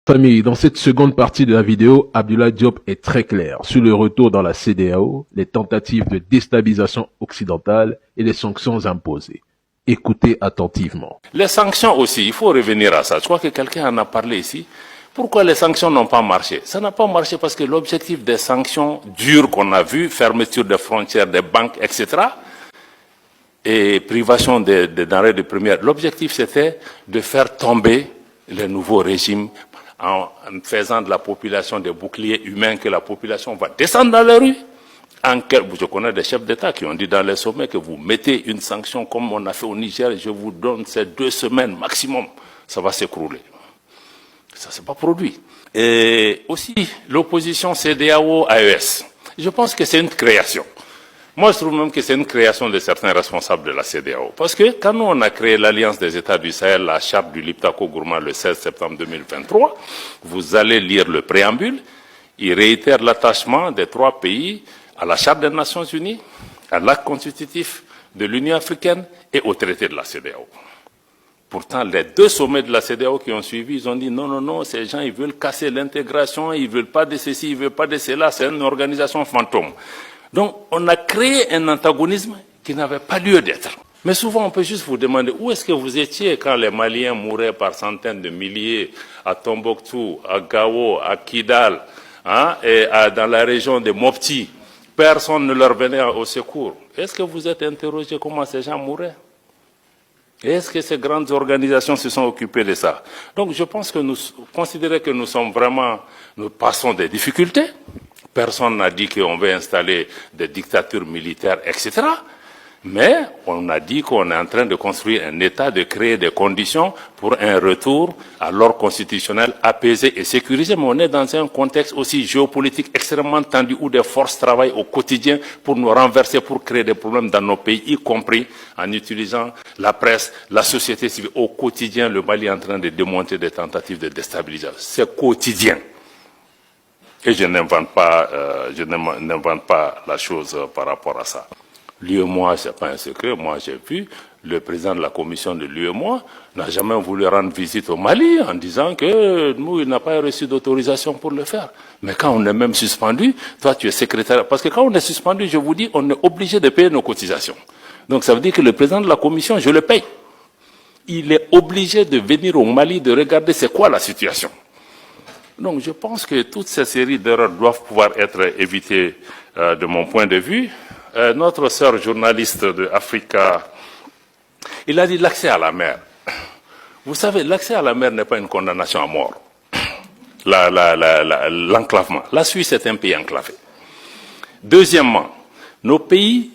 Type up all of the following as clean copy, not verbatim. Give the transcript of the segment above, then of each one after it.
Famille, dans cette seconde partie de la vidéo, Abdoulaye Diop est très clair sur le retour dans la CEDEAO, les tentatives de déstabilisation occidentale et les sanctions imposées. Écoutez attentivement. Les sanctions aussi, il faut revenir à ça. Je crois que quelqu'un en a parlé ici. Pourquoi les sanctions n'ont pas marché? Ça n'a pas marché parce que l'objectif des sanctions dures qu'on a vues, fermeture des frontières, des banques, etc., et privation des denrées de première, l'objectif c'était de faire tomber les nouveaux régimes en faisant de la population des boucliers humains, que la population va descendre dans les rues. Je connais des chefs d'État qui ont dit dans les sommets que vous mettez une sanction comme on a fait au Niger, je vous donne ces 2 semaines maximum, ça va s'écrouler. Ça ne s'est pas produit. Et aussi, l'opposition CEDEAO-AES, je pense que c'est une création. Moi, je trouve même que c'est une création de certains responsables de la CEDEAO. Parce que quand nous, on a créé l'Alliance des États du Sahel, la charte du Liptako-Gourma le 16 septembre 2023, vous allez lire le préambule, il réitère l'attachement des 3 pays à la charte des Nations Unies, à l'acte constitutif de l'Union africaine et au traité de la CEDEAO. Pourtant, les 2 sommets de la CEDEAO qui ont suivi, ils ont dit non, non, non, ces gens, ils veulent casser l'intégration, ils veulent pas de ceci, ils veulent pas de cela, c'est une organisation fantôme. Donc, on a créé un antagonisme qui n'avait pas lieu d'être. Mais souvent, on peut juste vous demander où est-ce que vous étiez quand les Maliens mouraient par centaines de milliers à Tombouctou, à Gao, à Kidal, et dans la région de Mopti. Personne ne leur venait au secours. Est-ce que vous êtes interrogé comment ces gens mouraient? Est-ce que ces grandes organisations se sont occupées de ça? Donc, je pense que nous considérons que nous passons des difficultés. Personne n'a dit qu'on veut installer des dictatures militaires, etc. Mais on a dit qu'on est en train de construire un État, de créer des conditions pour un retour à l'ordre constitutionnel apaisé et sécurisé. Mais on est dans un contexte aussi géopolitique extrêmement tendu où des forces travaillent au quotidien pour nous renverser, pour créer des problèmes dans nos pays, y compris en utilisant la presse, la société civile. Au quotidien, le Mali est en train de démonter des tentatives de déstabilisation. C'est quotidien. Et je n'invente pas la chose par rapport à ça. L'UEMOA, c'est pas un secret. Moi, j'ai vu le président de la commission de l'UEMOA n'a jamais voulu rendre visite au Mali en disant que nous, il n'a pas reçu d'autorisation pour le faire. Mais quand on est même suspendu, toi, tu es secrétaire. Parce que quand on est suspendu, je vous dis, on est obligé de payer nos cotisations. Donc, ça veut dire que le président de la commission, je le paye. Il est obligé de venir au Mali, de regarder c'est quoi la situation. Donc, je pense que toutes ces séries d'erreurs doivent pouvoir être évitées de mon point de vue. Notre sœur journaliste de Africa, il a dit l'accès à la mer. Vous savez, l'accès à la mer n'est pas une condamnation à mort. L'enclavement. La Suisse est un pays enclavé. Deuxièmement, nos pays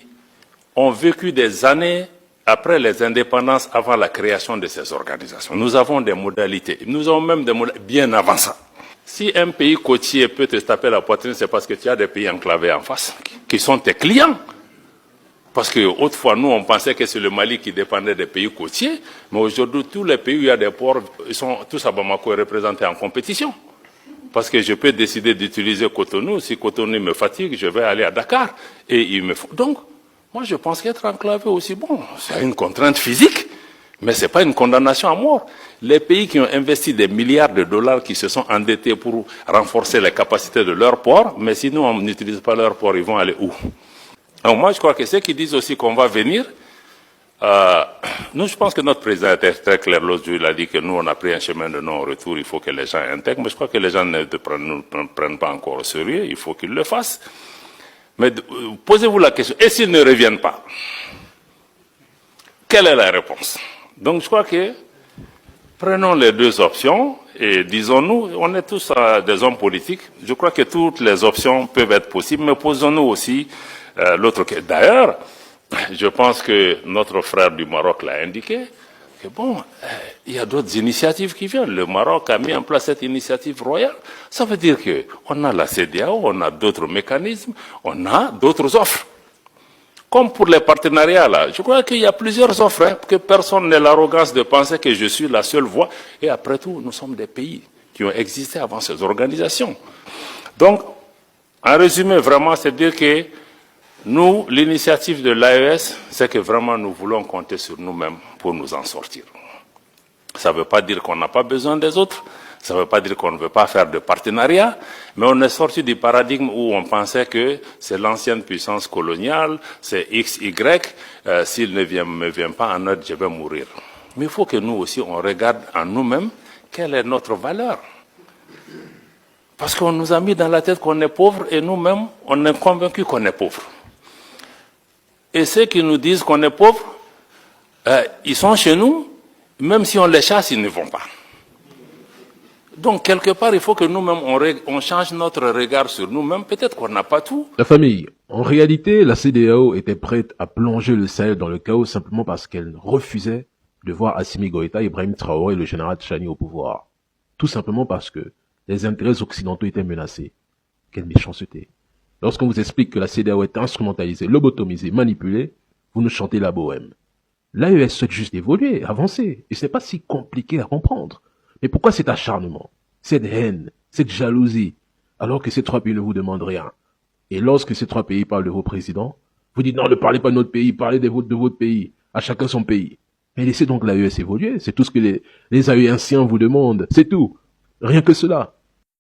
ont vécu des années après les indépendances, avant la création de ces organisations. Nous avons des modalités. Nous avons même des modalités bien avant ça. Si un pays côtier peut te taper la poitrine, c'est parce que tu as des pays enclavés en face, qui sont tes clients. Parce que autrefois, nous, on pensait que c'est le Mali qui dépendait des pays côtiers, mais aujourd'hui, tous les pays où il y a des ports, ils sont tous à Bamako représentés en compétition. Parce que je peux décider d'utiliser Cotonou, si Cotonou me fatigue, je vais aller à Dakar, et il me faut. Donc, moi, je pense qu'être enclavé aussi, bon, c'est une contrainte physique, mais ce n'est pas une condamnation à mort. Les pays qui ont investi des milliards de dollars, qui se sont endettés pour renforcer les capacités de leurs ports, mais sinon on n'utilise pas leurs ports, ils vont aller où? Donc moi, je crois que ceux qui disent aussi qu'on va venir, nous, je pense que notre président était très clair l'autre jour, il a dit que nous, on a pris un chemin de non-retour, il faut que les gens intègrent, mais je crois que les gens ne prennent pas encore au sérieux, il faut qu'ils le fassent. Mais posez-vous la question, et s'ils ne reviennent pas? Quelle est la réponse? Donc je crois que prenons les 2 options et disons-nous, on est tous des hommes politiques, je crois que toutes les options peuvent être possibles, mais posons-nous aussi l'autre question. D'ailleurs, je pense que notre frère du Maroc l'a indiqué, que bon, il y a d'autres initiatives qui viennent. Le Maroc a mis en place cette initiative royale. Ça veut dire qu'on a la CEDEAO, on a d'autres mécanismes, on a d'autres offres. Comme pour les partenariats, là, je crois qu'il y a plusieurs offres, que personne n'ait l'arrogance de penser que je suis la seule voie. Et après tout, nous sommes des pays qui ont existé avant ces organisations. Donc, en résumé, vraiment, c'est dire que nous, l'initiative de l'AES, c'est que vraiment nous voulons compter sur nous-mêmes pour nous en sortir. Ça ne veut pas dire qu'on n'a pas besoin des autres, Ça ne veut pas dire qu'on ne veut pas faire de partenariat, mais on est sorti du paradigme où on pensait que c'est l'ancienne puissance coloniale, c'est X, Y, s'il ne me vient pas en aide, je vais mourir. Mais il faut que nous aussi, on regarde en nous-mêmes quelle est notre valeur. Parce qu'on nous a mis dans la tête qu'on est pauvre et nous-mêmes, on est convaincus qu'on est pauvre. Et ceux qui nous disent qu'on est pauvre, ils sont chez nous, même si on les chasse, ils ne vont pas. Donc, quelque part, il faut que nous-mêmes, on change notre regard sur nous-mêmes. Peut-être qu'on n'a pas tout. La famille, en réalité, la CEDEAO était prête à plonger le Sahel dans le chaos simplement parce qu'elle refusait de voir Assimi Goïta, Ibrahim Traoré et le général Tchani au pouvoir. Tout simplement parce que les intérêts occidentaux étaient menacés. Quelle méchanceté. Lorsqu'on vous explique que la CEDEAO est instrumentalisée, lobotomisée, manipulée, vous nous chantez la bohème. L'AES souhaite juste évoluer, avancer, et ce n'est pas si compliqué à comprendre. Mais pourquoi cet acharnement, cette haine, cette jalousie, alors que ces trois pays ne vous demandent rien? Et lorsque ces trois pays parlent de vos présidents, vous dites non, ne parlez pas de notre pays, parlez de votre pays, à chacun son pays. Mais laissez donc l'AES évoluer, c'est tout ce que les AESiens vous demandent, c'est tout. Rien que cela.